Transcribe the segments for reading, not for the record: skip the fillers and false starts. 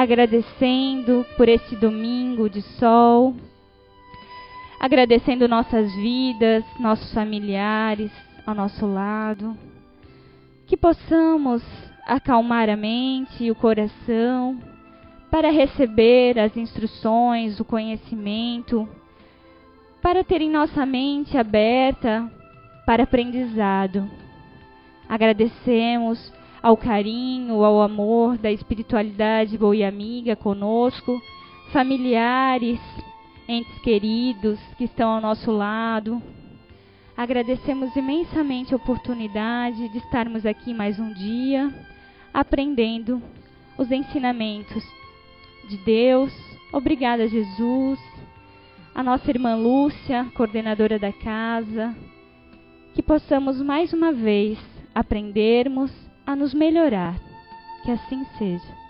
agradecendo por esse domingo de sol, agradecendo nossas vidas, nossos familiares ao nosso lado, que possamos acalmar a mente e o coração para receber as instruções, o conhecimento, para ter em nossa mente aberta para aprendizado. Agradecemos ao carinho, ao amor da espiritualidade boa e amiga conosco, familiares, entes queridos que estão ao nosso lado. Agradecemos imensamente a oportunidade de estarmos aqui mais um dia, aprendendo os ensinamentos de Deus. Obrigada, Jesus. A nossa irmã Lúcia, coordenadora da casa, que possamos mais uma vez aprendermos a nos melhorar. Que assim seja.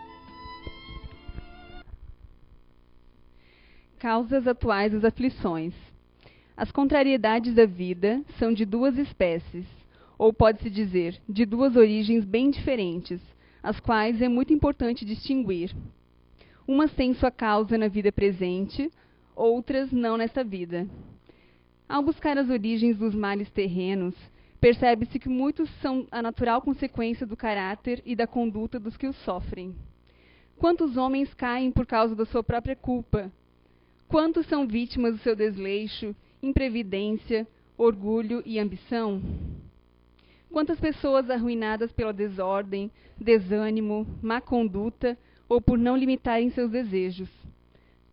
Causas atuais das aflições. As contrariedades da vida são de duas espécies, ou pode-se dizer, de duas origens bem diferentes, as quais é muito importante distinguir. Umas têm sua causa na vida presente, outras não nesta vida. Ao buscar as origens dos males terrenos, percebe-se que muitos são a natural consequência do caráter e da conduta dos que os sofrem. Quantos homens caem por causa da sua própria culpa? Quantos são vítimas do seu desleixo, imprevidência, orgulho e ambição? Quantas pessoas arruinadas pela desordem, desânimo, má conduta ou por não limitarem seus desejos?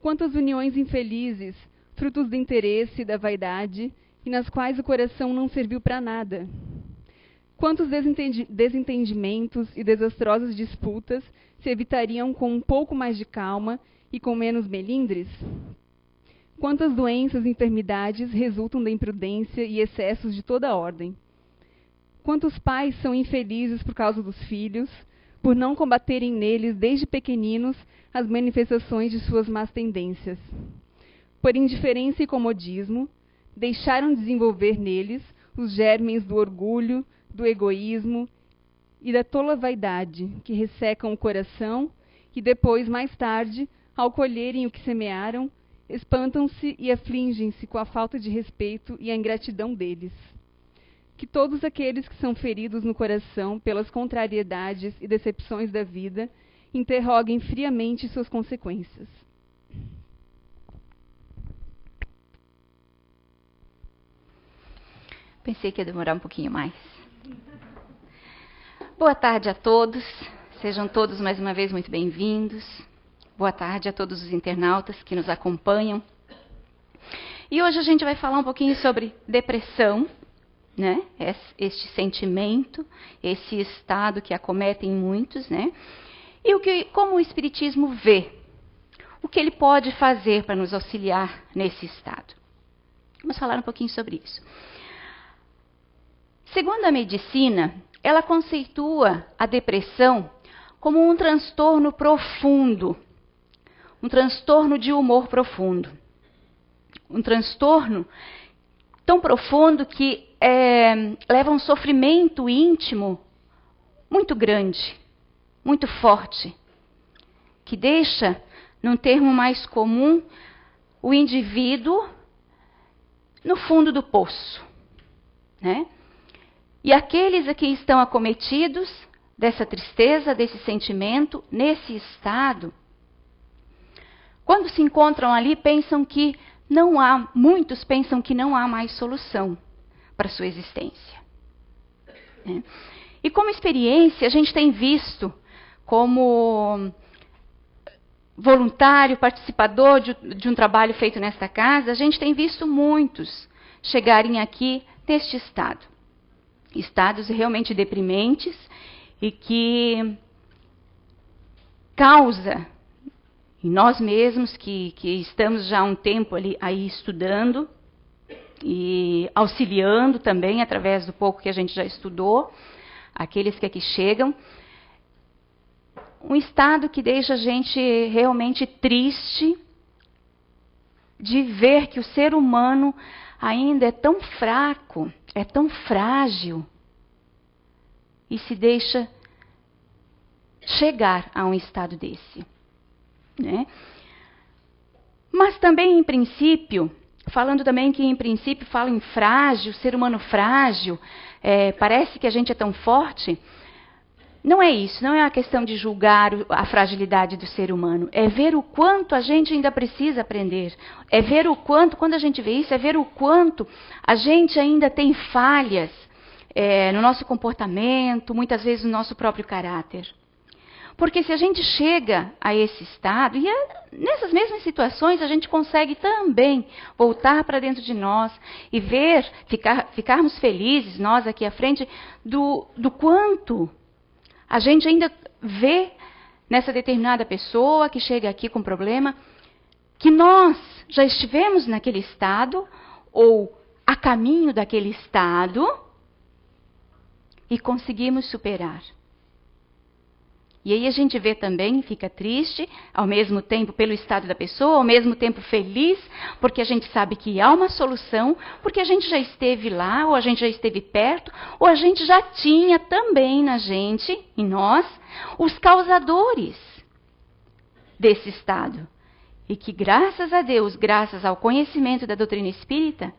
Quantas uniões infelizes, frutos do interesse e da vaidade, e nas quais o coração não serviu para nada? Quantos desentendimentos e desastrosas disputas se evitariam com um pouco mais de calma e com menos melindres? Quantas doenças e enfermidades resultam da imprudência e excessos de toda ordem? Quantos pais são infelizes por causa dos filhos, por não combaterem neles desde pequeninos as manifestações de suas más tendências? Por indiferença e comodismo, deixaram desenvolver neles os germens do orgulho, do egoísmo e da tola vaidade, que ressecam o coração e depois, mais tarde, ao colherem o que semearam, espantam-se e afligem-se com a falta de respeito e a ingratidão deles. Que todos aqueles que são feridos no coração pelas contrariedades e decepções da vida interroguem friamente suas consequências. Pensei que ia demorar um pouquinho mais. Boa tarde a todos. Sejam todos mais uma vez muito bem-vindos. Boa tarde a todos os internautas que nos acompanham. E hoje a gente vai falar um pouquinho sobre depressão, né? Este sentimento, esse estado que acomete em muitos, né? E como o Espiritismo vê, o que ele pode fazer para nos auxiliar nesse estado. Vamos falar um pouquinho sobre isso. Segundo a medicina, ela conceitua a depressão como um transtorno profundo, um transtorno de humor profundo. Um transtorno tão profundo que leva a um sofrimento íntimo muito grande, muito forte, que deixa, num termo mais comum, o indivíduo no fundo do poço, né? E aqueles a que estão acometidos dessa tristeza, desse sentimento, nesse estado, quando se encontram ali, muitos pensam que não há mais solução para a sua existência. Né? E como experiência, a gente tem visto, como voluntário, participador de um trabalho feito nesta casa, a gente tem visto muitos chegarem aqui neste estado. Estados realmente deprimentes e que causa em nós mesmos, que estamos já há um tempo aí estudando e auxiliando também, através do pouco que a gente já estudou, aqueles que aqui chegam, um estado que deixa a gente realmente triste de ver que o ser humano ainda é tão fraco, é tão frágil, e se deixa chegar a um estado desse. né? Mas também, em princípio, falando também que em princípio fala em frágil, ser humano frágil, parece que a gente é tão forte. Não é isso, não é uma questão de julgar a fragilidade do ser humano. É ver o quanto a gente ainda precisa aprender. É ver o quanto, quando a gente vê isso, é ver o quanto a gente ainda tem falhas no nosso comportamento, muitas vezes no nosso próprio caráter. Porque se a gente chega a esse estado, e nessas mesmas situações a gente consegue também voltar para dentro de nós e ver, ficarmos felizes, nós aqui à frente, do quanto a gente ainda vê nessa determinada pessoa que chega aqui com problema, que nós já estivemos naquele estado, ou a caminho daquele estado, e conseguimos superar. E aí a gente vê também, fica triste, ao mesmo tempo pelo estado da pessoa, ao mesmo tempo feliz, porque a gente sabe que há uma solução, porque a gente já esteve lá, ou a gente já esteve perto, ou a gente já tinha também na gente, em nós, os causadores desse estado. E que graças a Deus, graças ao conhecimento da doutrina espírita,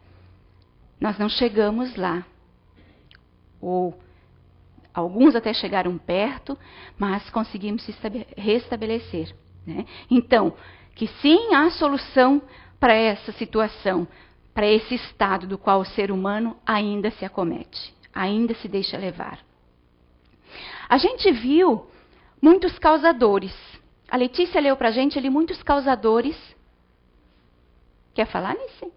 nós não chegamos lá. Ou alguns até chegaram perto, mas conseguimos se restabelecer, né? Então, que sim, há solução para essa situação, para esse estado do qual o ser humano ainda se acomete, ainda se deixa levar. A gente viu muitos causadores. A Letícia leu para a gente ali muitos causadores. Quer falar nisso?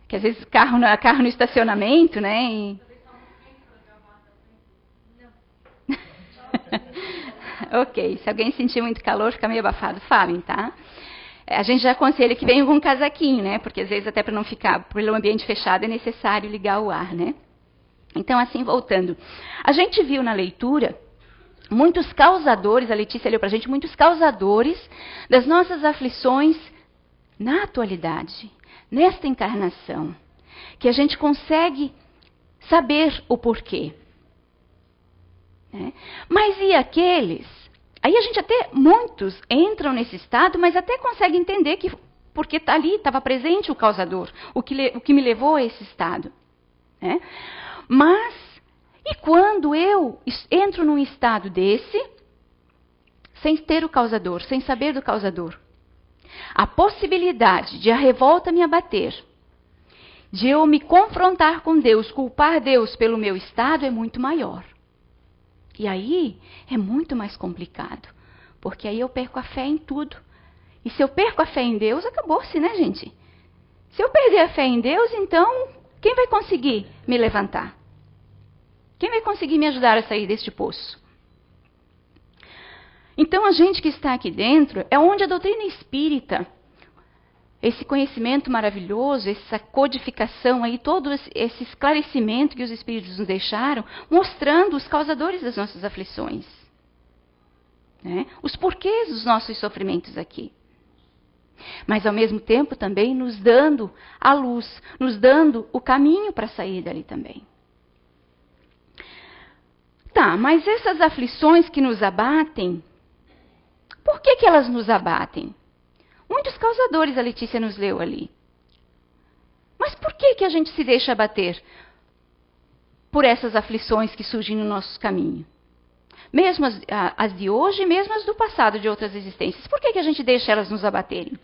Que às vezes carro no estacionamento, né? Ok, se alguém sentir muito calor, fica meio abafado, falem, tá? A gente já aconselha que venham com um casaquinho, né? Porque às vezes até para não ficar pelo ambiente fechado é necessário ligar o ar, né? Então, assim, voltando. A gente viu na leitura muitos causadores, a Letícia leu para a gente, muitos causadores das nossas aflições na atualidade, nesta encarnação, que a gente consegue saber o porquê. Mas e aqueles? Aí a gente até, muitos entram nesse estado, mas até consegue entender que, porque ali estava presente o causador, o que me levou a esse estado. Né? Mas, e quando eu entro num estado desse, sem ter o causador, sem saber do causador? A possibilidade de a revolta me abater, de eu me confrontar com Deus, culpar Deus pelo meu estado é muito maior. E aí é muito mais complicado, porque aí eu perco a fé em tudo. E se eu perco a fé em Deus, acabou-se, né, gente? Se eu perder a fé em Deus, então, quem vai conseguir me levantar? Quem vai conseguir me ajudar a sair deste poço? Então, a gente que está aqui dentro é onde a doutrina espírita, esse conhecimento maravilhoso, essa codificação aí, todo esse esclarecimento que os espíritos nos deixaram, mostrando os causadores das nossas aflições. Né? Os porquês dos nossos sofrimentos aqui. Mas, ao mesmo tempo, também nos dando a luz, nos dando o caminho para sair dali também. Tá, mas essas aflições que nos abatem, por que elas nos abatem? Muitos causadores a Letícia nos leu ali. Mas por que a gente se deixa abater por essas aflições que surgem no nosso caminho? Mesmo as de hoje, mesmo as do passado, de outras existências. Por que a gente deixa elas nos abaterem?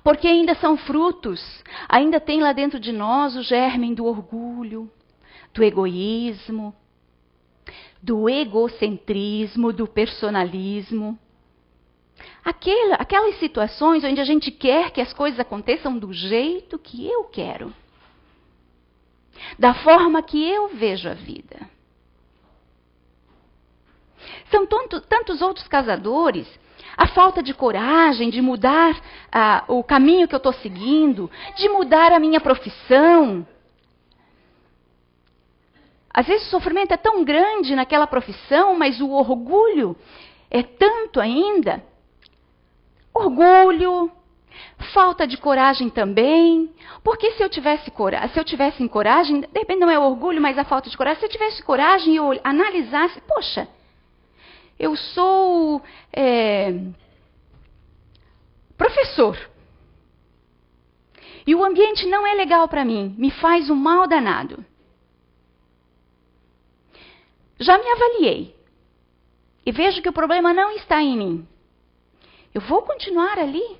Porque ainda são frutos, ainda tem lá dentro de nós o germe do orgulho, do egoísmo, do egocentrismo, do personalismo. Aquelas situações onde a gente quer que as coisas aconteçam do jeito que eu quero. Da forma que eu vejo a vida. São tantos outros causadores. A falta de coragem de mudar o caminho que eu estou seguindo, de mudar a minha profissão. Às vezes o sofrimento é tão grande naquela profissão, mas o orgulho é tanto ainda. Orgulho, falta de coragem também. Porque se eu tivesse coragem, de repente não é orgulho, mas a falta de coragem, se eu tivesse coragem e eu analisasse, poxa, eu sou professor. E o ambiente não é legal para mim, me faz um mal danado. Já me avaliei e vejo que o problema não está em mim. Eu vou continuar ali?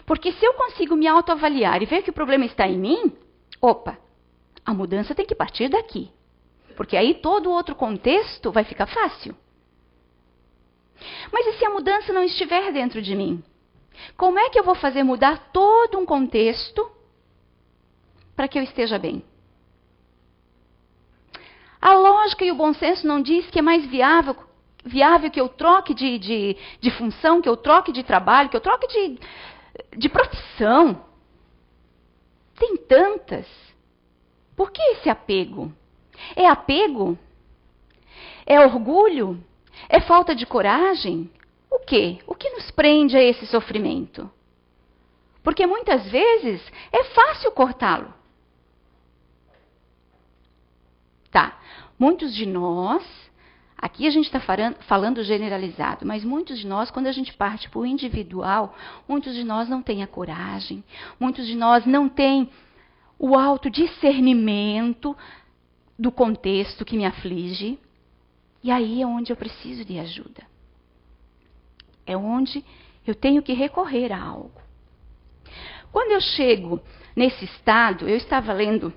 Porque se eu consigo me autoavaliar e ver que o problema está em mim, opa, a mudança tem que partir daqui. Porque aí todo outro contexto vai ficar fácil. Mas e se a mudança não estiver dentro de mim? Como é que eu vou fazer mudar todo um contexto para que eu esteja bem? A lógica e o bom senso não diz que é mais viável que eu troque de função, que eu troque de trabalho, que eu troque de profissão. Tem tantas. Por que esse apego? É apego? É orgulho? É falta de coragem? O quê? O que nos prende a esse sofrimento? Porque muitas vezes é fácil cortá-lo. Tá, muitos de nós, aqui a gente está falando generalizado, mas muitos de nós, quando a gente parte para o individual, muitos de nós não têm a coragem, muitos de nós não têm o autodiscernimento do contexto que me aflige. E aí é onde eu preciso de ajuda. É onde eu tenho que recorrer a algo. Quando eu chego nesse estado, eu estava lendo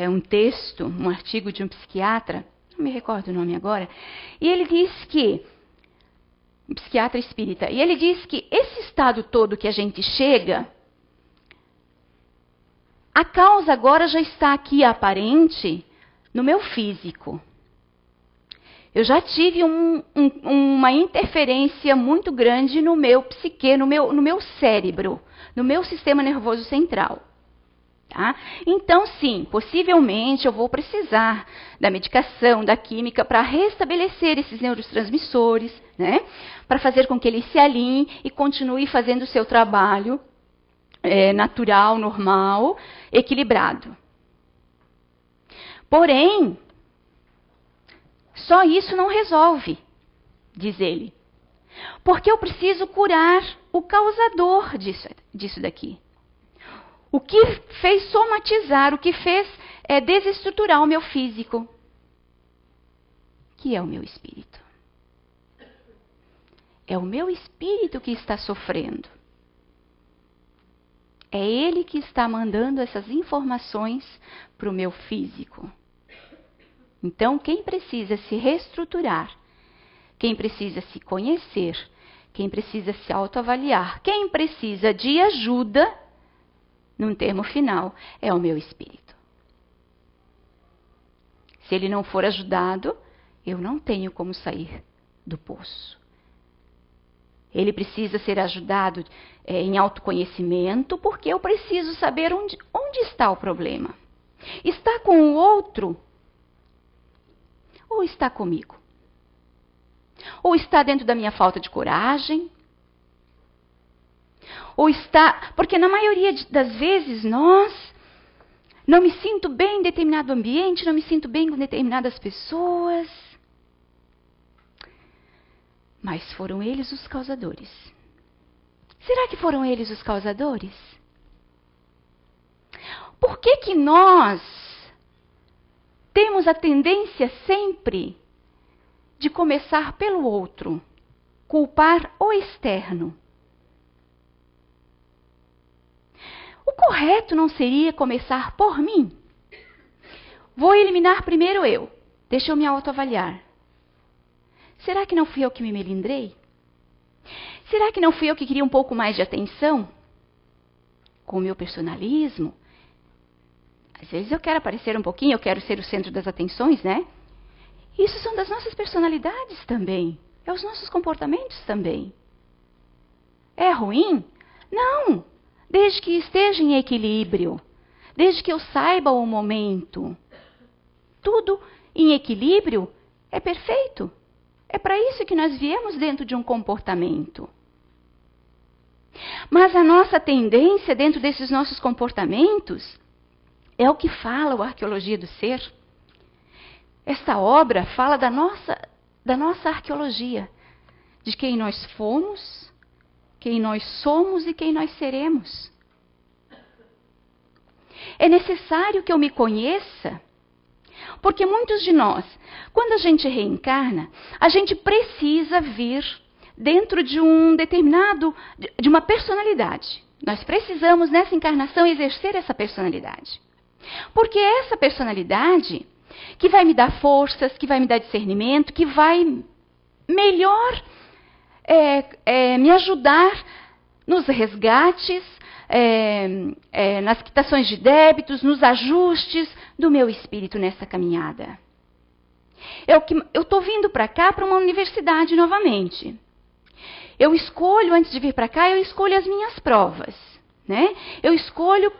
um texto, um artigo de um psiquiatra, não me recordo o nome agora, e ele diz que, um psiquiatra espírita, e ele diz que esse estado todo que a gente chega, a causa agora já está aqui aparente no meu físico. Eu já tive uma interferência muito grande no meu psique, no meu cérebro, no meu sistema nervoso central. Tá? Então, sim, possivelmente eu vou precisar da medicação, da química, para restabelecer esses neurotransmissores, né? Para fazer com que ele se alinhe e continue fazendo o seu trabalho natural, normal, equilibrado. Porém, só isso não resolve, diz ele. Porque eu preciso curar o causador disso daqui. O que fez somatizar, o que fez desestruturar o meu físico, que é o meu espírito. É o meu espírito que está sofrendo. É ele que está mandando essas informações para o meu físico. Então, quem precisa se reestruturar, quem precisa se conhecer, quem precisa se autoavaliar, quem precisa de ajuda, num termo final, é o meu espírito. Se ele não for ajudado, eu não tenho como sair do poço. Ele precisa ser ajudado em autoconhecimento, porque eu preciso saber onde está o problema. Está com o outro? Ou está comigo? Ou está dentro da minha falta de coragem? Ou está... Porque na maioria das vezes nós não me sinto bem em determinado ambiente, não me sinto bem com determinadas pessoas. Mas foram eles os causadores. Será que foram eles os causadores? Por que nós temos a tendência sempre de começar pelo outro, culpar o externo? O correto não seria começar por mim? Vou eliminar primeiro eu. Deixa eu me autoavaliar. Será que não fui eu que me melindrei? Será que não fui eu que queria um pouco mais de atenção? Com o meu personalismo? Às vezes eu quero aparecer um pouquinho, eu quero ser o centro das atenções, né? Isso são das nossas personalidades também. É os nossos comportamentos também. É ruim? Não! Desde que esteja em equilíbrio. Desde que eu saiba o momento. Tudo em equilíbrio é perfeito. É para isso que nós viemos dentro de um comportamento. Mas a nossa tendência dentro desses nossos comportamentos é o que fala a Arqueologia do Ser. Esta obra fala da nossa arqueologia, de quem nós fomos quem nós somos e quem nós seremos. É necessário que eu me conheça, porque muitos de nós, quando a gente reencarna, a gente precisa vir dentro de de uma personalidade. Nós precisamos, nessa encarnação, exercer essa personalidade. Porque é essa personalidade que vai me dar forças, que vai me dar discernimento, que vai melhor me ajudar nos resgates, nas quitações de débitos, nos ajustes do meu espírito nessa caminhada. Eu estou vindo para cá, para uma universidade novamente. Eu escolho, antes de vir para cá, eu escolho as minhas provas, né? Eu escolho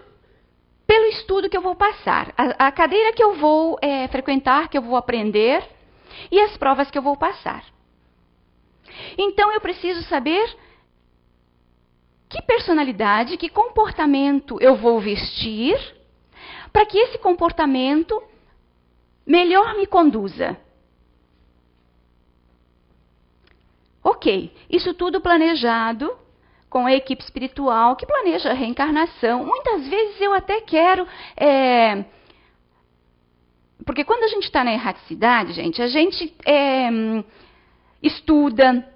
pelo estudo que eu vou passar, a cadeira que eu vou frequentar, que eu vou aprender, e as provas que eu vou passar. Então, eu preciso saber que personalidade, que comportamento eu vou vestir, para que esse comportamento melhor me conduza. Ok, isso tudo planejado com a equipe espiritual que planeja a reencarnação. Muitas vezes eu até quero... porque quando a gente está na erraticidade, gente, a gente estuda,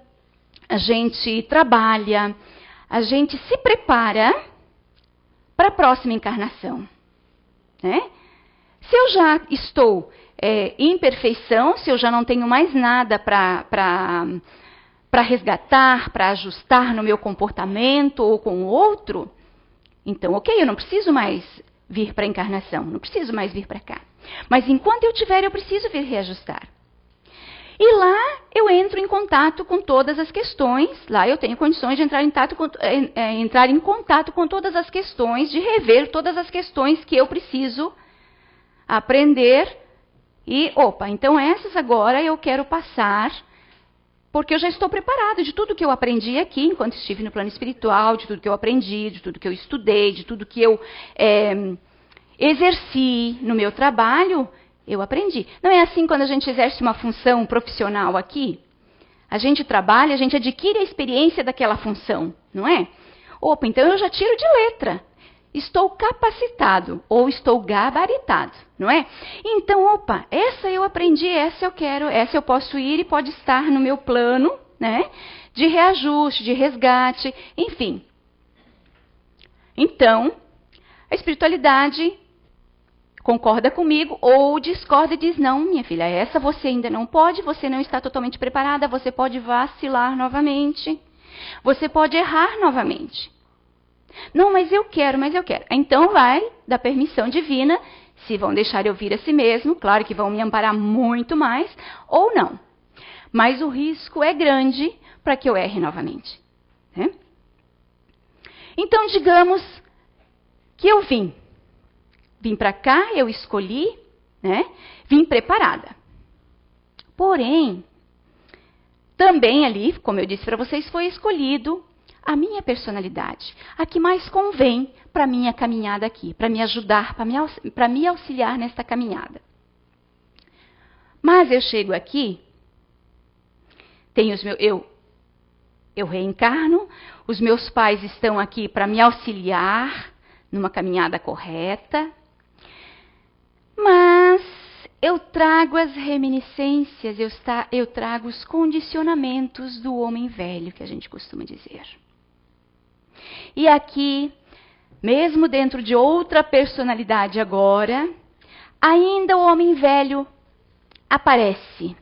a gente trabalha, a gente se prepara para a próxima encarnação, né? Se eu já estou em perfeição, se eu já não tenho mais nada para resgatar, para ajustar no meu comportamento ou com o outro, então, ok, eu não preciso mais vir para a encarnação, não preciso mais vir para cá. Mas enquanto eu tiver, eu preciso vir reajustar. E lá eu entro em contato com todas as questões, lá eu tenho condições de entrar em contato com todas as questões, de rever todas as questões que eu preciso aprender. E, então essas agora eu quero passar, porque eu já estou preparado de tudo que eu aprendi aqui, enquanto estive no plano espiritual, de tudo que eu aprendi, de tudo que eu estudei, de tudo que eu exerci no meu trabalho, eu aprendi. Não é assim quando a gente exerce uma função profissional aqui? A gente trabalha, a gente adquire a experiência daquela função, não é? Então eu já tiro de letra. Estou capacitado ou estou gabaritado, não é? Então, essa eu aprendi, essa eu quero, essa eu posso ir e pode estar no meu plano, né? De reajuste, de resgate, enfim. Então, a espiritualidade concorda comigo ou discorda e diz, não, minha filha, essa você ainda não pode, você não está totalmente preparada, você pode vacilar novamente, você pode errar novamente. Não, mas eu quero. Então vai da permissão divina, se vão deixar eu vir a si mesmo, claro que vão me amparar muito mais, ou não. Mas o risco é grande para que eu erre novamente. Né? Então, digamos que eu vim para cá, eu escolhi, né? Vim preparada. Porém, também ali, como eu disse para vocês, foi escolhido a minha personalidade, a que mais convém para a minha caminhada aqui, para me ajudar, para me auxiliar nesta caminhada. Mas eu chego aqui, eu reencarno, os meus pais estão aqui para me auxiliar numa caminhada correta, mas eu trago as reminiscências, eu trago os condicionamentos do homem velho, que a gente costuma dizer. E aqui, mesmo dentro de outra personalidade agora, ainda o homem velho aparece.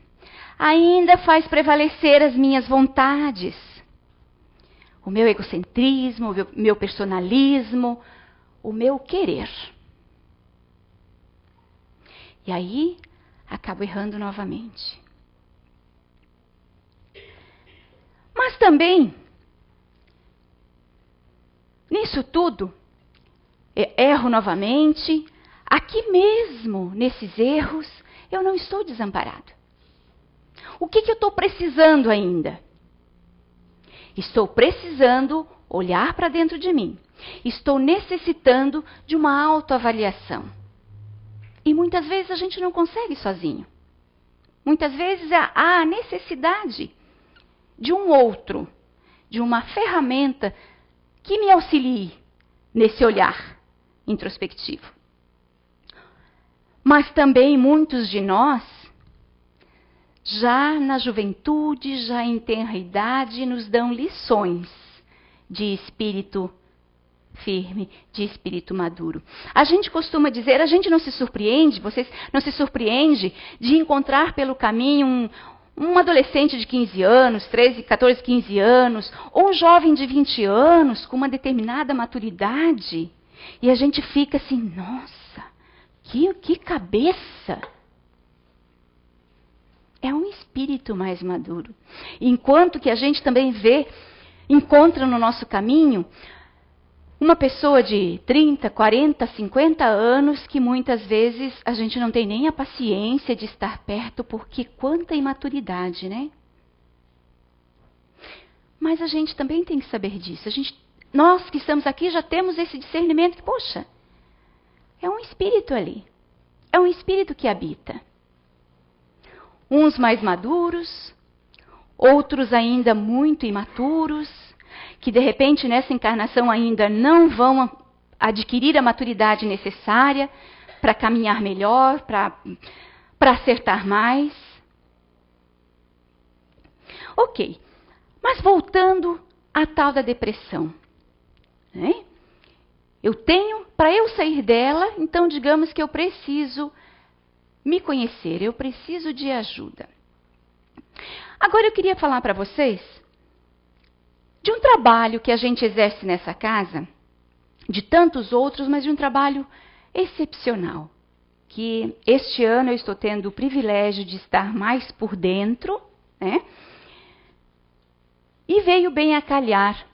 Ainda faz prevalecer as minhas vontades. O meu egocentrismo, o meu personalismo, o meu querer. E aí, acabo errando novamente. Mas também, nisso tudo, erro novamente. Aqui mesmo, nesses erros, eu não estou desamparado. O que eu estou precisando ainda? Estou precisando olhar para dentro de mim. Estou necessitando de uma autoavaliação. E muitas vezes a gente não consegue sozinho. Muitas vezes há a necessidade de um outro, de uma ferramenta que me auxilie nesse olhar introspectivo. Mas também muitos de nós, já na juventude, já em tenra idade, nos dão lições de espírito firme, de espírito maduro. A gente costuma dizer, a gente não se surpreende, vocês não se surpreende de encontrar pelo caminho um adolescente de 15 anos, 13, 14, 15 anos, ou um jovem de 20 anos com uma determinada maturidade. E a gente fica assim, nossa, que cabeça! É um espírito mais maduro. Enquanto que a gente também encontra no nosso caminho uma pessoa de 30, 40, 50 anos que muitas vezes a gente não tem nem a paciência de estar perto, porque quanta imaturidade, né? Mas a gente também tem que saber disso. Nós que estamos aqui já temos esse discernimento que, poxa, é um espírito ali. É um espírito que habita. Uns mais maduros, outros ainda muito imaturos, que de repente nessa encarnação ainda não vão adquirir a maturidade necessária para caminhar melhor, para acertar mais. Ok, mas voltando à tal da depressão. Né? Para eu sair dela, então digamos que eu preciso me conhecer, eu preciso de ajuda. Agora eu queria falar para vocês de um trabalho que a gente exerce nessa casa, de tantos outros, mas de um trabalho excepcional, que este ano eu estou tendo o privilégio de estar mais por dentro, né? E veio bem a calhar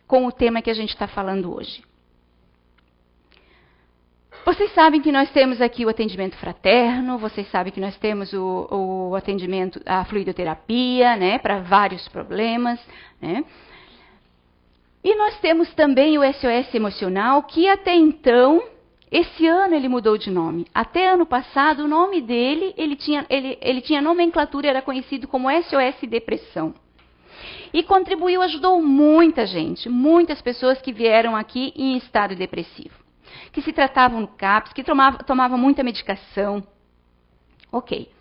com o tema que a gente está falando hoje. Vocês sabem que nós temos aqui o atendimento fraterno, vocês sabem que nós temos o atendimento, a fluidoterapia, né, para vários problemas, né? E nós temos também o SOS emocional, que até então, esse ano ele mudou de nome. Até ano passado, o nome dele, ele tinha nomenclatura, era conhecido como SOS Depressão. E contribuiu, ajudou muita gente, muitas pessoas que vieram aqui em estado depressivo, que se tratavam no CAPS, que tomavam muita medicação. Ok.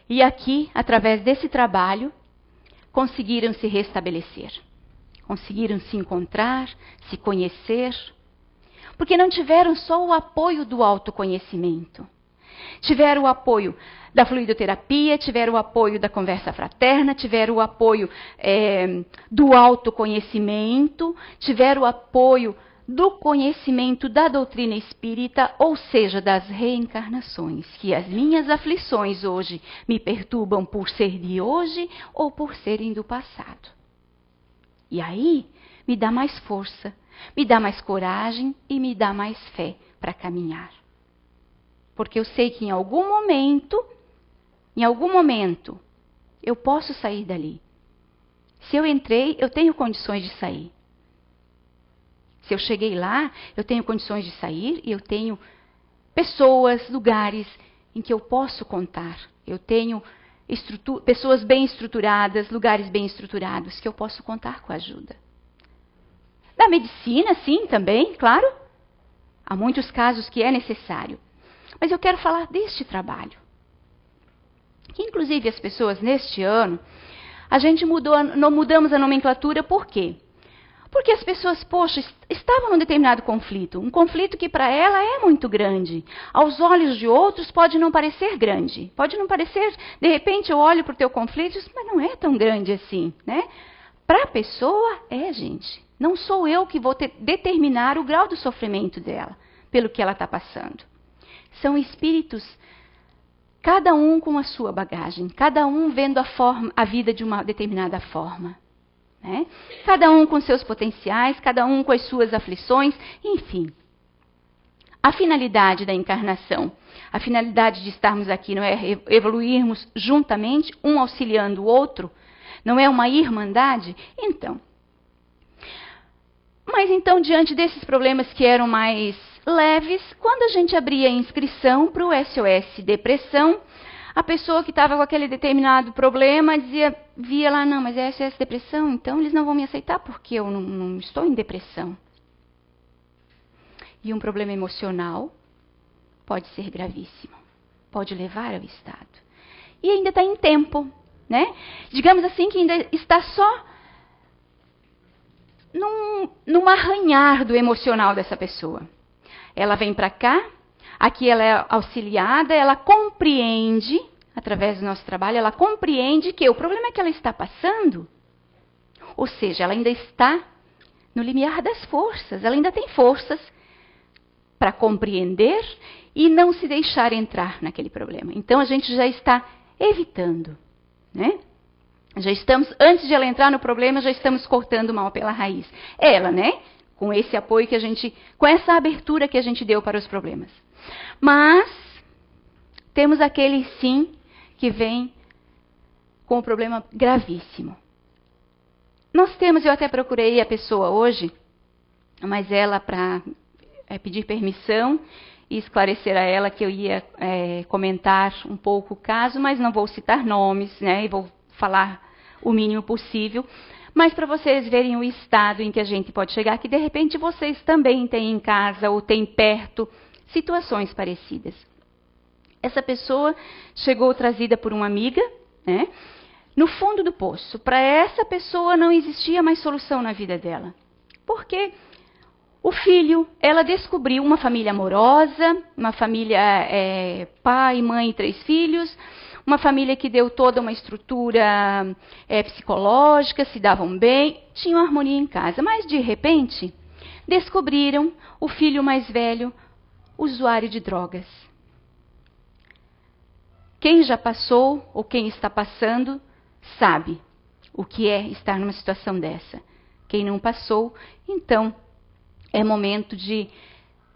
E aqui, através desse trabalho, conseguiram se restabelecer. Conseguiram se encontrar, se conhecer, porque não tiveram só o apoio do autoconhecimento. Tiveram o apoio da fluidoterapia, tiveram o apoio da conversa fraterna, tiveram o apoio do autoconhecimento, tiveram o apoio do conhecimento da doutrina espírita, ou seja, das reencarnações, que as minhas aflições hoje me perturbam por ser de hoje ou por serem do passado. E aí, me dá mais força, me dá mais coragem e me dá mais fé para caminhar. Porque eu sei que em algum momento, eu posso sair dali. Se eu entrei, eu tenho condições de sair. Se eu cheguei lá, eu tenho condições de sair e eu tenho pessoas, lugares em que eu posso contar. Eu tenho pessoas bem estruturadas, lugares bem estruturados, que eu posso contar com a ajuda. Da medicina, sim, também, claro. Há muitos casos que é necessário. Mas eu quero falar deste trabalho. Que, inclusive, as pessoas, neste ano, a gente mudamos a nomenclatura, por quê? Porque as pessoas, poxa, estavam num determinado conflito. Um conflito que para ela é muito grande. Aos olhos de outros pode não parecer grande. Pode não parecer, de repente eu olho para o teu conflito e digo, mas não é tão grande assim, né? Para a pessoa é, gente. Não sou eu que vou determinar o grau do sofrimento dela, pelo que ela está passando. São espíritos, cada um com a sua bagagem, cada um vendo a vida de uma determinada forma. Né? Cada um com seus potenciais, cada um com as suas aflições, enfim. A finalidade da encarnação, a finalidade de estarmos aqui não é evoluirmos juntamente, um auxiliando o outro? Não é uma irmandade? Mas então, diante desses problemas que eram mais leves, quando a gente abria a inscrição para o SOS Depressão, A pessoa que estava com aquele determinado problema via lá, não, mas essa depressão, então eles não vão me aceitar porque eu não estou em depressão. E um problema emocional pode ser gravíssimo, pode levar ao estado. E ainda está em tempo, né? Digamos assim que ainda está só num arranhar do emocional dessa pessoa. Ela vem para cá, aqui ela é auxiliada, ela compreende, através do nosso trabalho, ela compreende que o problema que ela está passando, ou seja, ela ainda está no limiar das forças, ela ainda tem forças para compreender e não se deixar entrar naquele problema. Então a gente já está evitando, né? Já estamos, antes de ela entrar no problema, já estamos cortando o mal pela raiz. Ela, né? Com esse apoio que a gente, com essa abertura que a gente deu para os problemas. Mas temos aquele sim que vem com um problema gravíssimo. Nós temos, eu até procurei a pessoa hoje, mas ela para pedir permissão e esclarecer a ela que eu ia comentar um pouco o caso, mas não vou citar nomes, né? E vou falar o mínimo possível, mas para vocês verem o estado em que a gente pode chegar, que de repente vocês também têm em casa ou têm perto situações parecidas. Essa pessoa chegou trazida por uma amiga, né? No fundo do poço. Para essa pessoa não existia mais solução na vida dela. Por quê? O filho, ela descobriu uma família amorosa, uma família pai, mãe e 3 filhos, uma família que deu toda uma estrutura psicológica, se davam bem, tinham harmonia em casa. Mas, de repente, descobriram o filho mais velho usuário de drogas. Quem já passou ou quem está passando sabe o que é estar numa situação dessa. Quem não passou, então é momento de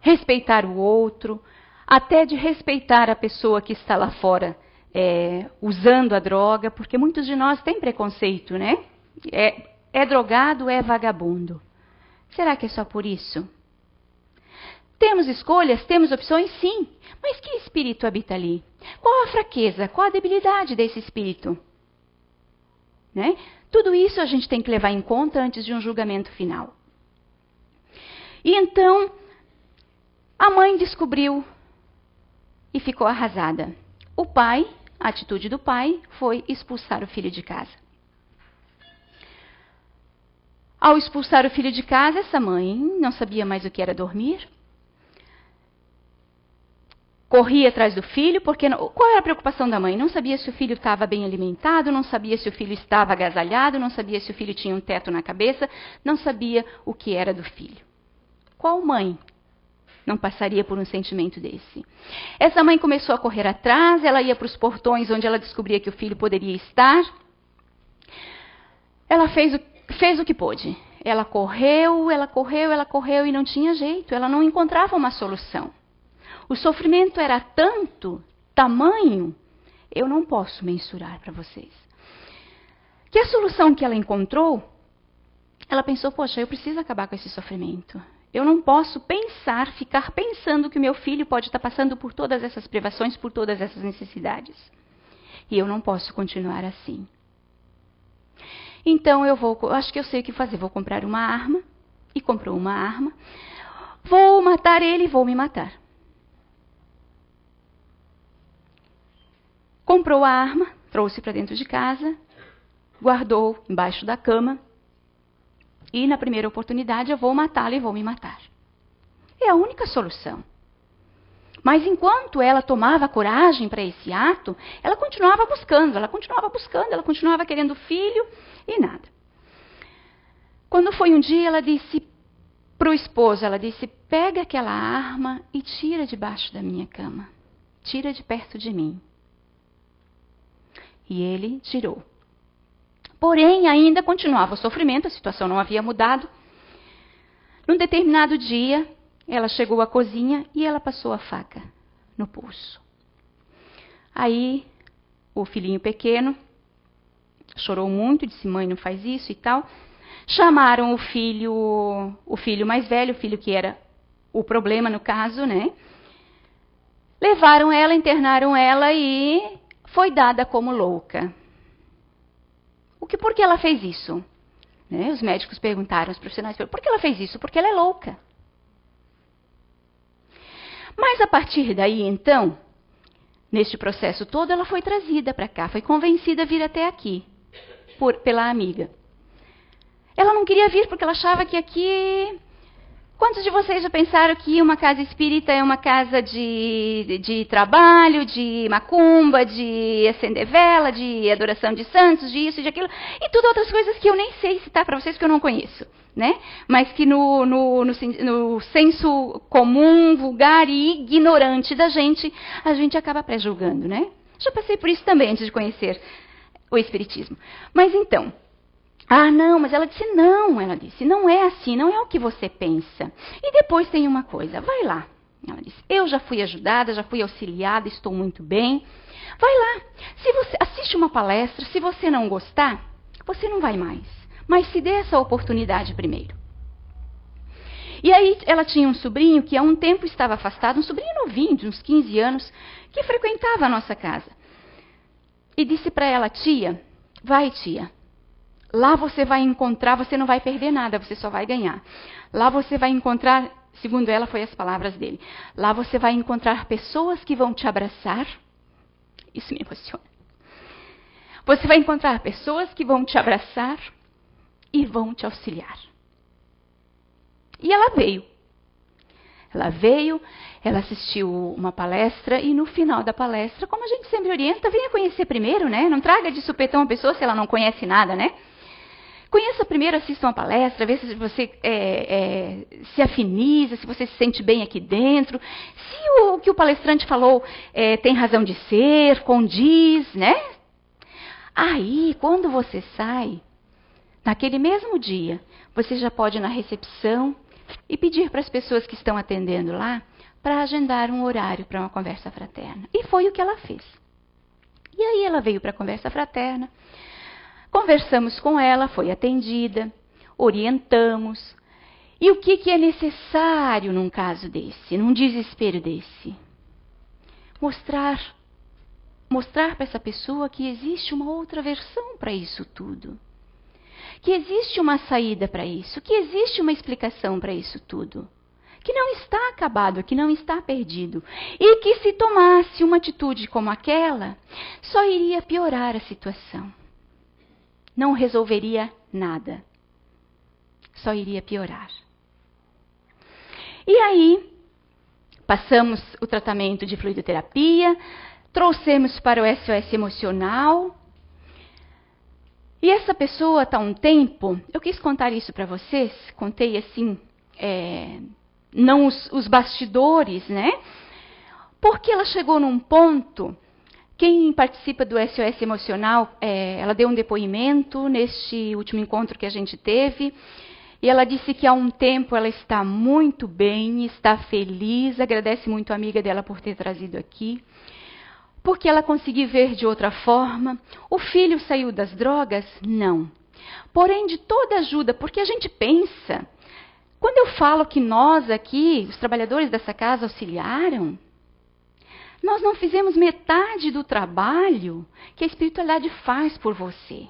respeitar o outro, até de respeitar a pessoa que está lá fora usando a droga, porque muitos de nós têm preconceito, né? É drogado, é vagabundo. Será que é só por isso? Temos escolhas, temos opções, sim. Mas que espírito habita ali? Qual a fraqueza, qual a debilidade desse espírito? Né? Tudo isso a gente tem que levar em conta antes de um julgamento final. E então, a mãe descobriu e ficou arrasada. O pai, a atitude do pai foi expulsar o filho de casa. Ao expulsar o filho de casa, essa mãe não sabia mais o que era dormir. Corria atrás do filho, porque qual era a preocupação da mãe? Não sabia se o filho estava bem alimentado, não sabia se o filho estava agasalhado, não sabia se o filho tinha um teto na cabeça, não sabia o que era do filho. Qual mãe não passaria por um sentimento desse? Essa mãe começou a correr atrás, ela ia para os portões onde ela descobria que o filho poderia estar. Ela fez o que pôde. Ela correu e não tinha jeito, ela não encontrava uma solução. O sofrimento era tamanho, eu não posso mensurar para vocês. Que a solução que ela encontrou, ela pensou, poxa, eu preciso acabar com esse sofrimento. Eu não posso ficar pensando que o meu filho pode estar passando por todas essas privações, por todas essas necessidades. E eu não posso continuar assim. Então acho que eu sei o que fazer, vou comprar uma arma. E comprou uma arma. Vou matar ele e vou me matar. Comprou a arma, trouxe para dentro de casa, guardou embaixo da cama. E na primeira oportunidade eu vou matá-lo e vou me matar. É a única solução. Mas enquanto ela tomava coragem para esse ato, ela continuava buscando, ela continuava querendo o filho e nada. Quando foi um dia, ela disse para o esposo, pega aquela arma e tira debaixo da minha cama. Tira de perto de mim. E ele tirou. Porém, ainda continuava o sofrimento, a situação não havia mudado. Num determinado dia, ela chegou à cozinha e ela passou a faca no pulso. Aí, o filhinho pequeno chorou muito, disse, mãe, não faz isso e tal. Chamaram o filho mais velho, o filho que era o problema no caso, né? Levaram ela, internaram ela e foi dada como louca. Por que ela fez isso? Né? Os médicos perguntaram, os profissionais perguntaram, por que ela fez isso? Porque ela é louca. Mas a partir daí, então, neste processo todo, ela foi trazida para cá, foi convencida a vir até aqui, pela amiga. Ela não queria vir porque ela achava que aqui... Quantos de vocês já pensaram que uma casa espírita é uma casa de trabalho, de macumba, de acender vela, de adoração de santos, de isso e de aquilo, e tudo outras coisas que eu nem sei citar para vocês que eu não conheço, né? Mas que no senso comum, vulgar e ignorante da gente, a gente acaba pré-julgando, né? Já passei por isso também antes de conhecer o espiritismo. Mas então... não, mas ela disse, não é assim, não é o que você pensa. E depois tem uma coisa, vai lá. Ela disse, eu já fui ajudada, já fui auxiliada, estou muito bem. Vai lá, se você assiste uma palestra, se você não gostar, você não vai mais. Mas se dê essa oportunidade primeiro. E aí ela tinha um sobrinho que há um tempo estava afastado, um sobrinho novinho, de uns 15 anos, que frequentava a nossa casa. E disse para ela, tia, vai tia. Lá você vai encontrar, você não vai perder nada, você só vai ganhar. Lá você vai encontrar, segundo ela, foi as palavras dele. Lá você vai encontrar pessoas que vão te abraçar. Isso me emociona. Você vai encontrar pessoas que vão te abraçar e vão te auxiliar. E ela veio. Ela assistiu uma palestra e no final da palestra, como a gente sempre orienta, venha conhecer primeiro, né? Não traga de supetão a pessoa se ela não conhece nada, né? Conheça primeiro, assista uma palestra, vê se você se afiniza, se você se sente bem aqui dentro, se o que o palestrante falou tem razão de ser, condiz, né? Aí, quando você sai, naquele mesmo dia, você já pode ir na recepção e pedir para as pessoas que estão atendendo lá para agendar um horário para uma conversa fraterna. E foi o que ela fez. E aí ela veio para a conversa fraterna. Conversamos com ela, foi atendida, orientamos. E o que é necessário num caso desse, num desespero desse? Mostrar para essa pessoa que existe uma outra versão para isso tudo. Que existe uma saída para isso, que existe uma explicação para isso tudo. Que não está acabado, que não está perdido. E que se tomasse uma atitude como aquela, só iria piorar a situação. Não resolveria nada. Só iria piorar. E aí, passamos o tratamento de fluidoterapia, trouxemos para o SOS emocional. E essa pessoa está um tempo, eu quis contar isso para vocês, contei assim, não os bastidores, né? Porque ela chegou num ponto... Quem participa do SOS emocional, ela deu um depoimento neste último encontro que a gente teve, e ela disse que há um tempo ela está muito bem, está feliz, agradece muito a amiga dela por ter trazido aqui, porque ela conseguiu ver de outra forma. O filho saiu das drogas? Não. Porém, de toda ajuda, porque a gente pensa, quando eu falo que nós aqui, os trabalhadores dessa casa, auxiliaram, nós não fizemos metade do trabalho que a espiritualidade faz por você.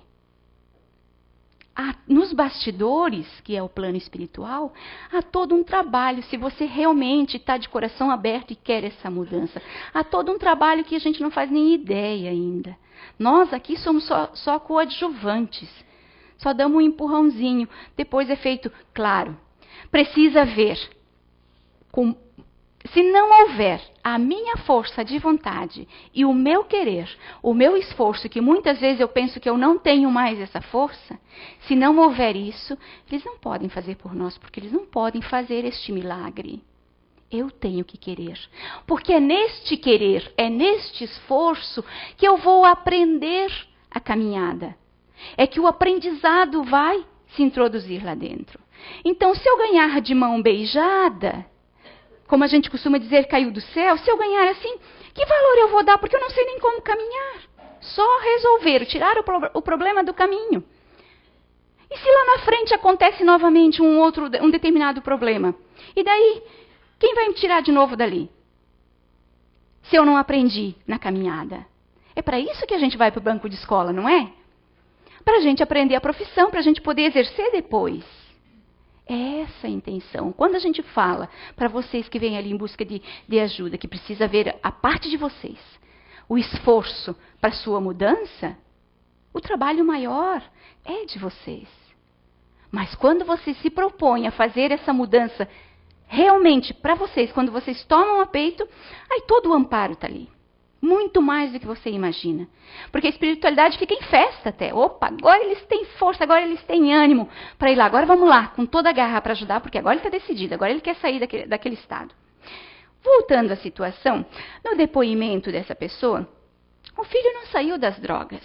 Nos bastidores, que é o plano espiritual, há todo um trabalho, se você realmente está de coração aberto e quer essa mudança. Há todo um trabalho que a gente não faz nem ideia ainda. Nós aqui somos só coadjuvantes, só damos um empurrãozinho, depois é feito, claro, precisa ver se não houver a minha força de vontade e o meu querer, o meu esforço, que muitas vezes eu penso que eu não tenho mais essa força, se não houver isso, eles não podem fazer por nós, porque eles não podem fazer este milagre. Eu tenho que querer, porque é neste querer, é neste esforço que eu vou aprender a caminhada. É que o aprendizado vai se introduzir lá dentro. Então, se eu ganhar de mão beijada, como a gente costuma dizer, caiu do céu, se eu ganhar assim, que valor eu vou dar? Porque eu não sei nem como caminhar. Só resolver, tirar o problema do caminho. E se lá na frente acontece novamente um determinado problema? E daí, quem vai me tirar de novo dali? Se eu não aprendi na caminhada. É para isso que a gente vai para o banco de escola, não é? Para a gente aprender a profissão, para a gente poder exercer depois. É essa a intenção. Quando a gente fala para vocês que vêm ali em busca de ajuda, que precisa ver a parte de vocês, o esforço para a sua mudança, o trabalho maior é de vocês. Mas quando você se propõe a fazer essa mudança realmente para vocês, quando vocês tomam a peito, aí todo o amparo está ali. Muito mais do que você imagina. Porque a espiritualidade fica em festa até. Opa, agora eles têm força, agora eles têm ânimo para ir lá. Agora vamos lá, com toda a garra para ajudar, porque agora ele está decidido, agora ele quer sair daquele estado. Voltando à situação, no depoimento dessa pessoa, o filho não saiu das drogas.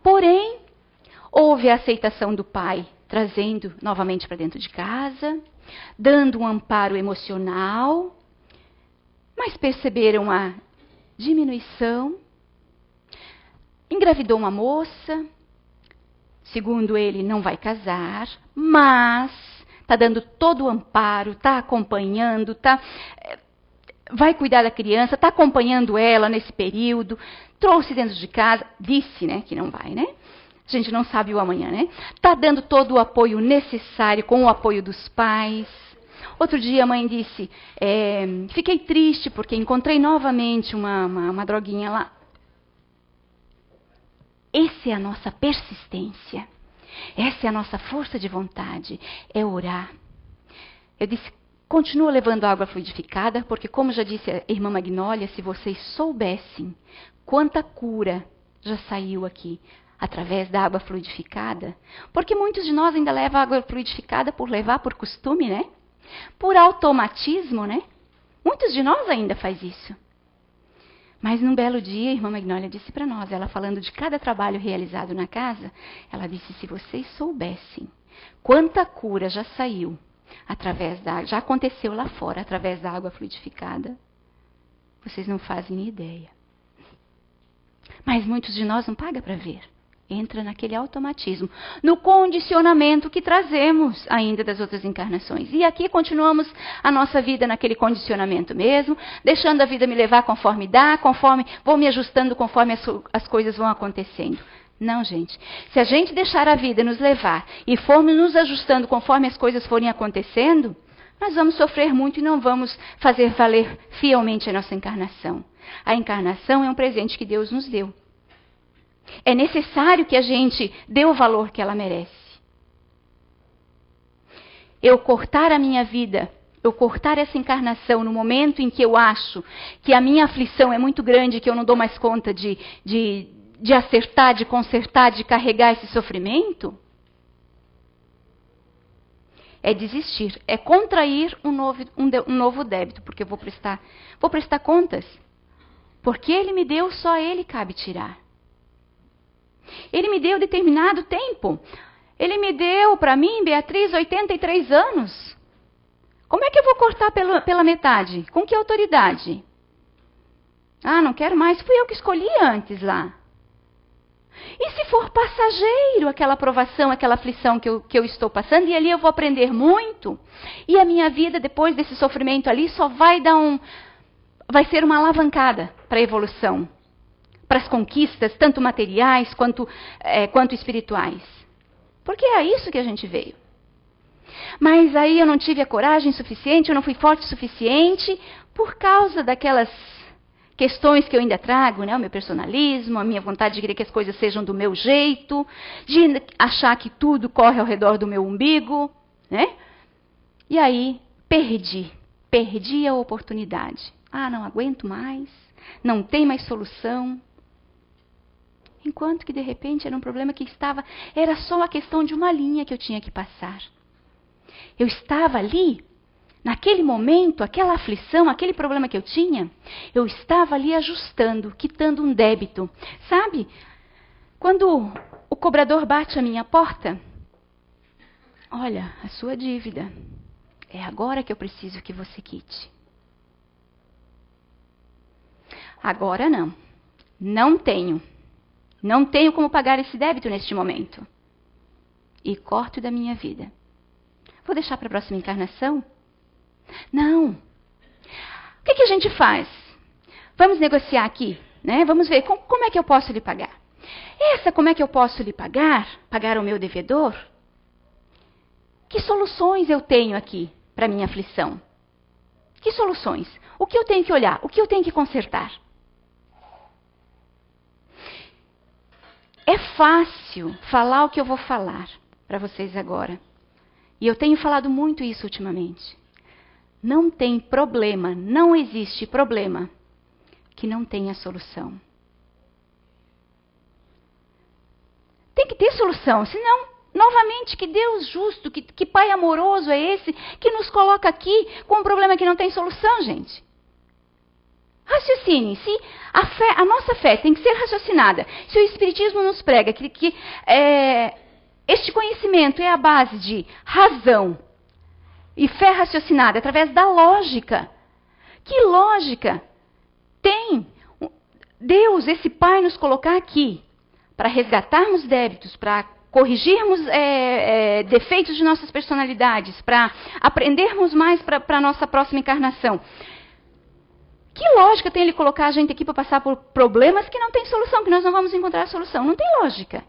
Porém, houve a aceitação do pai, trazendo novamente para dentro de casa, dando um amparo emocional, mas perceberam a diminuição, engravidou uma moça, segundo ele não vai casar, mas está dando todo o amparo, está acompanhando, vai cuidar da criança, está acompanhando ela nesse período, trouxe dentro de casa, disse, né, que não vai, né? A gente não sabe o amanhã, né? Está dando todo o apoio necessário com o apoio dos pais. Outro dia a mãe disse, fiquei triste porque encontrei novamente uma droguinha lá. Essa é a nossa persistência. Essa é a nossa força de vontade. É orar. Eu disse, continua levando água fluidificada, porque como já disse a irmã Magnólia, se vocês soubessem quanta cura já saiu aqui através da água fluidificada, porque muitos de nós ainda levam água fluidificada por levar por costume, né? Por automatismo, né? Muitos de nós ainda faz isso. Mas num belo dia, a irmã Magnólia disse para nós, ela falando de cada trabalho realizado na casa, ela disse, se vocês soubessem quanta cura já saiu através da água, já aconteceu lá fora através da água fluidificada, vocês não fazem ideia. Mas muitos de nós não pagam para ver. Entra naquele automatismo, no condicionamento que trazemos ainda das outras encarnações. E aqui continuamos a nossa vida naquele condicionamento mesmo, deixando a vida me levar conforme dá, conforme vou me ajustando conforme as coisas vão acontecendo. Não, gente. Se a gente deixar a vida nos levar e formos nos ajustando conforme as coisas forem acontecendo, nós vamos sofrer muito e não vamos fazer valer fielmente a nossa encarnação. A encarnação é um presente que Deus nos deu. É necessário que a gente dê o valor que ela merece. Eu cortar a minha vida, eu cortar essa encarnação no momento em que eu acho que a minha aflição é muito grande, que eu não dou mais conta de acertar, de consertar, de carregar esse sofrimento, é desistir, é contrair um novo débito, porque eu vou prestar contas. Porque Ele me deu, só Ele cabe tirar. Ele me deu determinado tempo. Ele me deu, para mim, Beatriz, 83 anos. Como é que eu vou cortar pela metade? Com que autoridade? Ah, não quero mais. Fui eu que escolhi antes lá. E se for passageiro aquela provação, aquela aflição que eu estou passando, e ali eu vou aprender muito, e a minha vida, depois desse sofrimento ali, só vai ser uma alavancada para a evolução. Para as conquistas, tanto materiais quanto espirituais. Porque é a isso que a gente veio. Mas aí eu não tive a coragem suficiente, eu não fui forte o suficiente, por causa daquelas questões que eu ainda trago, né? O meu personalismo, a minha vontade de querer que as coisas sejam do meu jeito, de achar que tudo corre ao redor do meu umbigo, né? E aí perdi a oportunidade. Ah, não aguento mais, não tem mais solução. Enquanto que, de repente, era um problema que era só a questão de uma linha que eu tinha que passar. Eu estava ali, naquele momento, aquela aflição, aquele problema que eu tinha, eu estava ali ajustando, quitando um débito. Sabe, quando o cobrador bate à minha porta, olha, a sua dívida, é agora que eu preciso que você quite. Agora não tenho. Não tenho como pagar esse débito neste momento. E corto da minha vida. Vou deixar para a próxima encarnação? Não. O que a gente faz? Vamos negociar aqui né? Vamos ver, como é que eu posso lhe pagar? Como é que eu posso lhe pagar? Pagar o meu devedor? Que soluções eu tenho aqui para minha aflição? Que soluções? O que eu tenho que olhar? O que eu tenho que consertar? É fácil falar o que eu vou falar para vocês agora. E eu tenho falado muito isso ultimamente. Não tem problema, não existe problema que não tenha solução. Tem que ter solução, senão, novamente, que Deus justo, que Pai amoroso é esse que nos coloca aqui com um problema que não tem solução, gente? Raciocine, se a nossa fé tem que ser raciocinada, se o Espiritismo nos prega que este conhecimento é a base de razão e fé raciocinada através da lógica, que lógica tem Deus, esse Pai, nos colocar aqui para resgatarmos débitos, para corrigirmos defeitos de nossas personalidades, para aprendermos mais para a nossa próxima encarnação? Que lógica tem ele colocar a gente aqui para passar por problemas que não tem solução, que nós não vamos encontrar a solução? Não tem lógica.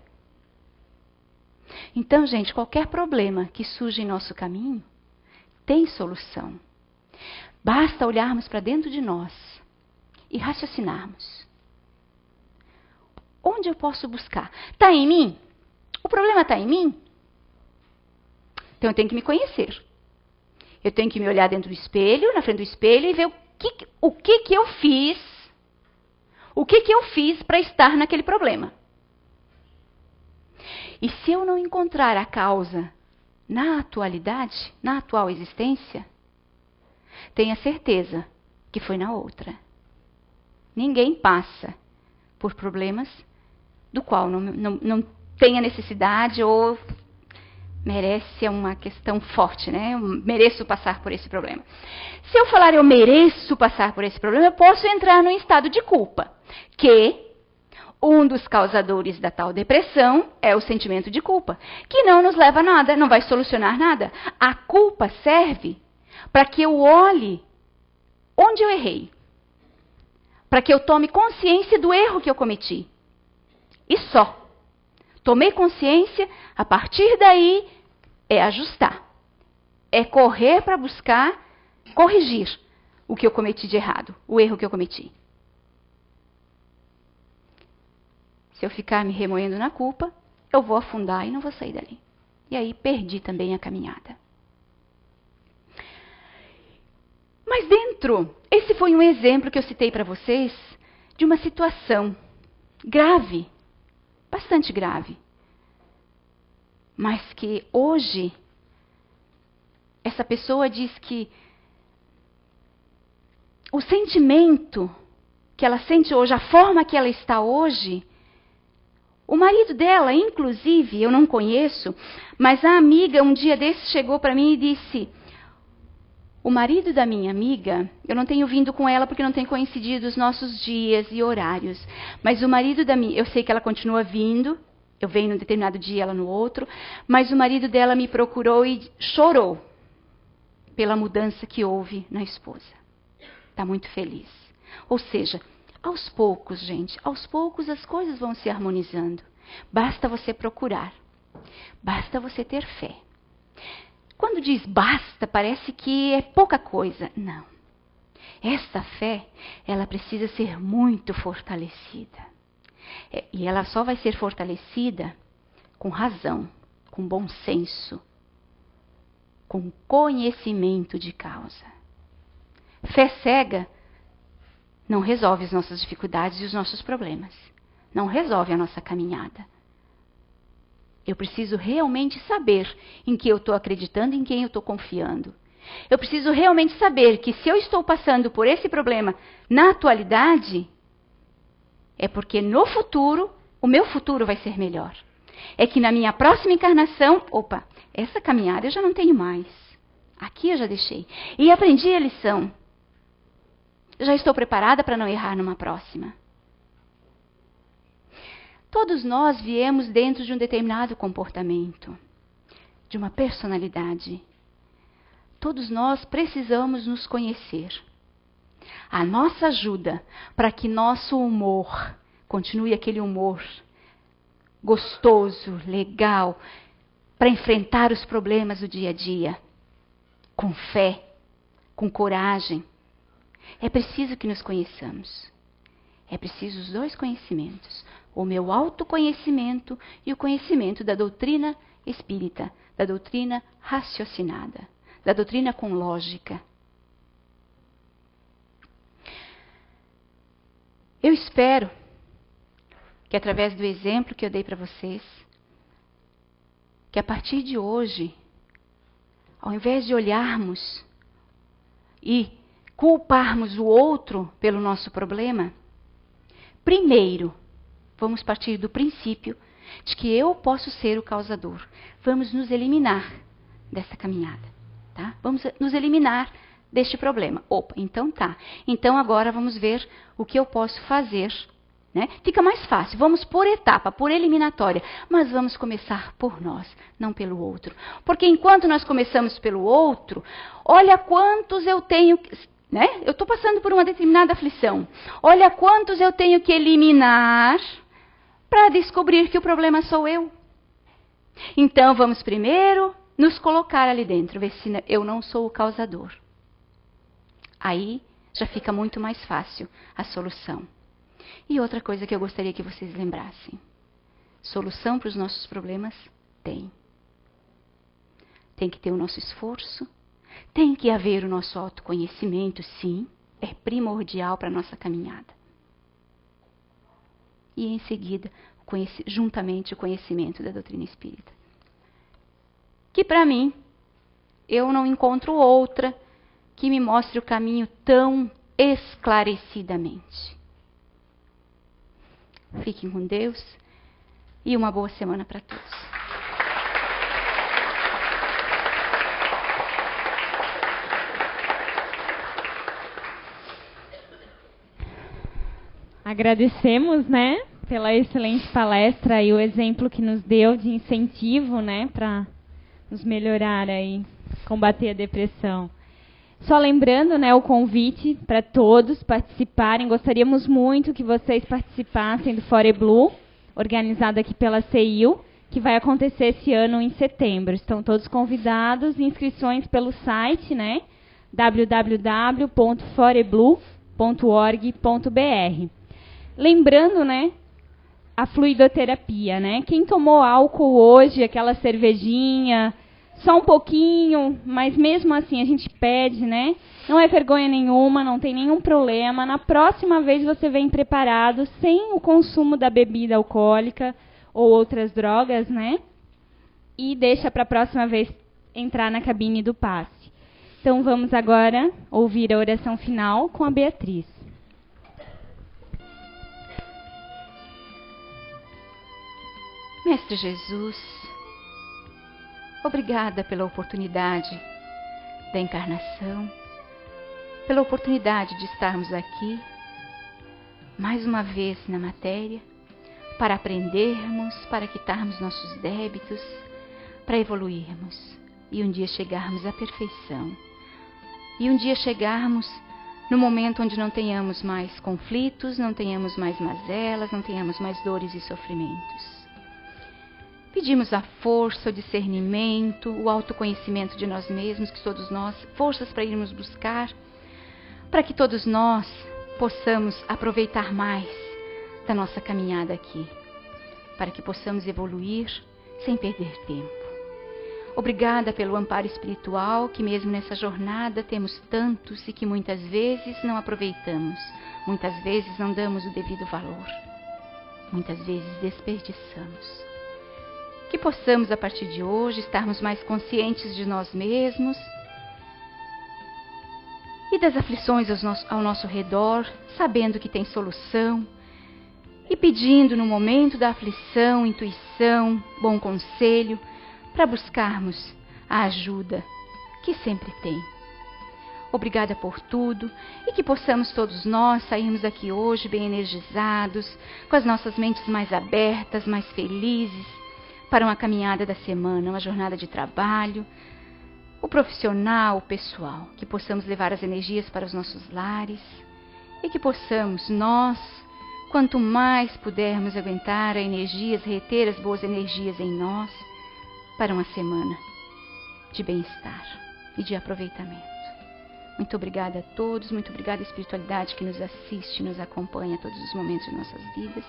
Então, gente, qualquer problema que surge em nosso caminho tem solução. Basta olharmos para dentro de nós e raciocinarmos. Onde eu posso buscar? Está em mim? O problema está em mim? Então eu tenho que me conhecer. Eu tenho que me olhar dentro do espelho, na frente do espelho, e ver o que eu fiz. O que eu fiz para estar naquele problema. E se eu não encontrar a causa na atualidade, na atual existência, tenha certeza que foi na outra. Ninguém passa por problemas do qual não tenha necessidade ou merece, é uma questão forte, né? Eu mereço passar por esse problema. Se eu falar eu mereço passar por esse problema, eu posso entrar num estado de culpa, que um dos causadores da tal depressão é o sentimento de culpa, que não nos leva a nada, não vai solucionar nada. A culpa serve para que eu olhe onde eu errei, para que eu tome consciência do erro que eu cometi. E só. Tomei consciência, a partir daí é ajustar. É correr para buscar corrigir o que eu cometi de errado, o erro que eu cometi. Se eu ficar me remoendo na culpa, eu vou afundar e não vou sair dali. E aí perdi também a caminhada. Mas esse foi um exemplo que eu citei para vocês de uma situação grave, bastante grave. Mas que hoje, essa pessoa diz que o sentimento que ela sente hoje, a forma que ela está hoje, o marido dela, inclusive, eu não conheço, mas a amiga um dia desse chegou para mim e disse: o marido da minha amiga, eu não tenho vindo com ela porque não tem coincidido os nossos dias e horários, mas o marido da minha, eu sei que ela continua vindo, eu venho num determinado dia, ela no outro, mas o marido dela me procurou e chorou pela mudança que houve na esposa. Está muito feliz. Ou seja, aos poucos, gente, aos poucos as coisas vão se harmonizando. Basta você procurar. Basta você ter fé. Quando diz basta, parece que é pouca coisa. Não. Essa fé, ela precisa ser muito fortalecida. E ela só vai ser fortalecida com razão, com bom senso, com conhecimento de causa. Fé cega não resolve as nossas dificuldades e os nossos problemas. Não resolve a nossa caminhada. Eu preciso realmente saber em que eu estou acreditando, em quem eu estou confiando. Eu preciso realmente saber que se eu estou passando por esse problema na atualidade, é porque no futuro, o meu futuro vai ser melhor. É que na minha próxima encarnação, essa caminhada eu já não tenho mais. Aqui eu já deixei. E aprendi a lição. Já estou preparada para não errar numa próxima. Todos nós viemos dentro de um determinado comportamento, de uma personalidade. Todos nós precisamos nos conhecer. a nossa ajuda para que nosso humor continue aquele humor gostoso, legal, para enfrentar os problemas do dia a dia, com fé, com coragem. É preciso que nos conheçamos. É preciso os dois conhecimentos. O meu autoconhecimento e o conhecimento da doutrina espírita, da doutrina raciocinada, da doutrina com lógica. Eu espero que através do exemplo que eu dei para vocês, que a partir de hoje, ao invés de olharmos e culparmos o outro pelo nosso problema, primeiro, vamos partir do princípio de que eu posso ser o causador. Vamos nos eliminar dessa caminhada, tá? Vamos nos eliminar deste problema. Opa, então tá. Então agora vamos ver o que eu posso fazer, né? Fica mais fácil. Vamos por etapa, por eliminatória. Mas vamos começar por nós, não pelo outro. Porque enquanto nós começamos pelo outro, olha quantos eu tenho... Né? Eu estou passando por uma determinada aflição. Olha quantos eu tenho que eliminar para descobrir que o problema sou eu. Então vamos primeiro nos colocar ali dentro, ver se eu não sou o causador. Aí já fica muito mais fácil a solução. E outra coisa que eu gostaria que vocês lembrassem. Solução para os nossos problemas tem. Tem que ter o nosso esforço. Tem que haver o nosso autoconhecimento, sim. É primordial para a nossa caminhada. E em seguida, juntamente o conhecimento da doutrina espírita. Que para mim, eu não encontro outra que me mostre o caminho tão esclarecidamente. Fiquem com Deus e uma boa semana para todos. Agradecemos, né, pela excelente palestra e o exemplo que nos deu de incentivo, né, para nos melhorar aí, combater a depressão. Só lembrando, né, o convite para todos participarem. Gostaríamos muito que vocês participassem do Fore Blue, organizado aqui pela CEIU, que vai acontecer esse ano em setembro. Estão todos convidados, inscrições pelo site, né, www.foreblue.org.br. Lembrando, né, a fluidoterapia, né? Quem tomou álcool hoje, aquela cervejinha, só um pouquinho, mas mesmo assim a gente pede, né? Não é vergonha nenhuma, não tem nenhum problema. Na próxima vez você vem preparado, sem o consumo da bebida alcoólica ou outras drogas, né? E deixa para a próxima vez entrar na cabine do passe. Então vamos agora ouvir a oração final com a Beatriz. Mestre Jesus, obrigada pela oportunidade da encarnação, pela oportunidade de estarmos aqui, mais uma vez na matéria, para aprendermos, para quitarmos nossos débitos, para evoluirmos e um dia chegarmos à perfeição. E um dia chegarmos no momento onde não tenhamos mais conflitos, não tenhamos mais mazelas, não tenhamos mais dores e sofrimentos. Pedimos a força, o discernimento, o autoconhecimento de nós mesmos, que todos nós, forças para irmos buscar, para que todos nós possamos aproveitar mais da nossa caminhada aqui, para que possamos evoluir sem perder tempo. Obrigada pelo amparo espiritual, que mesmo nessa jornada temos tantos e que muitas vezes não aproveitamos, muitas vezes não damos o devido valor, muitas vezes desperdiçamos. Que possamos, a partir de hoje, estarmos mais conscientes de nós mesmos e das aflições ao nosso redor, sabendo que tem solução e pedindo no momento da aflição, intuição, bom conselho, para buscarmos a ajuda que sempre tem. Obrigada por tudo e que possamos todos nós sairmos daqui hoje bem energizados, com as nossas mentes mais abertas, mais felizes, para uma caminhada da semana, uma jornada de trabalho. o profissional, o pessoal, que possamos levar as energias para os nossos lares e que possamos nós, quanto mais pudermos aguentar a energias, reter as boas energias em nós para uma semana de bem-estar e de aproveitamento. Muito obrigada a todos, muito obrigada à espiritualidade que nos assiste, nos acompanha a todos os momentos de nossas vidas,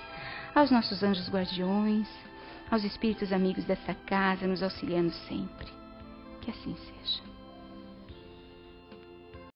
aos nossos anjos guardiões, aos espíritos amigos dessa casa, nos auxiliando sempre. Que assim seja.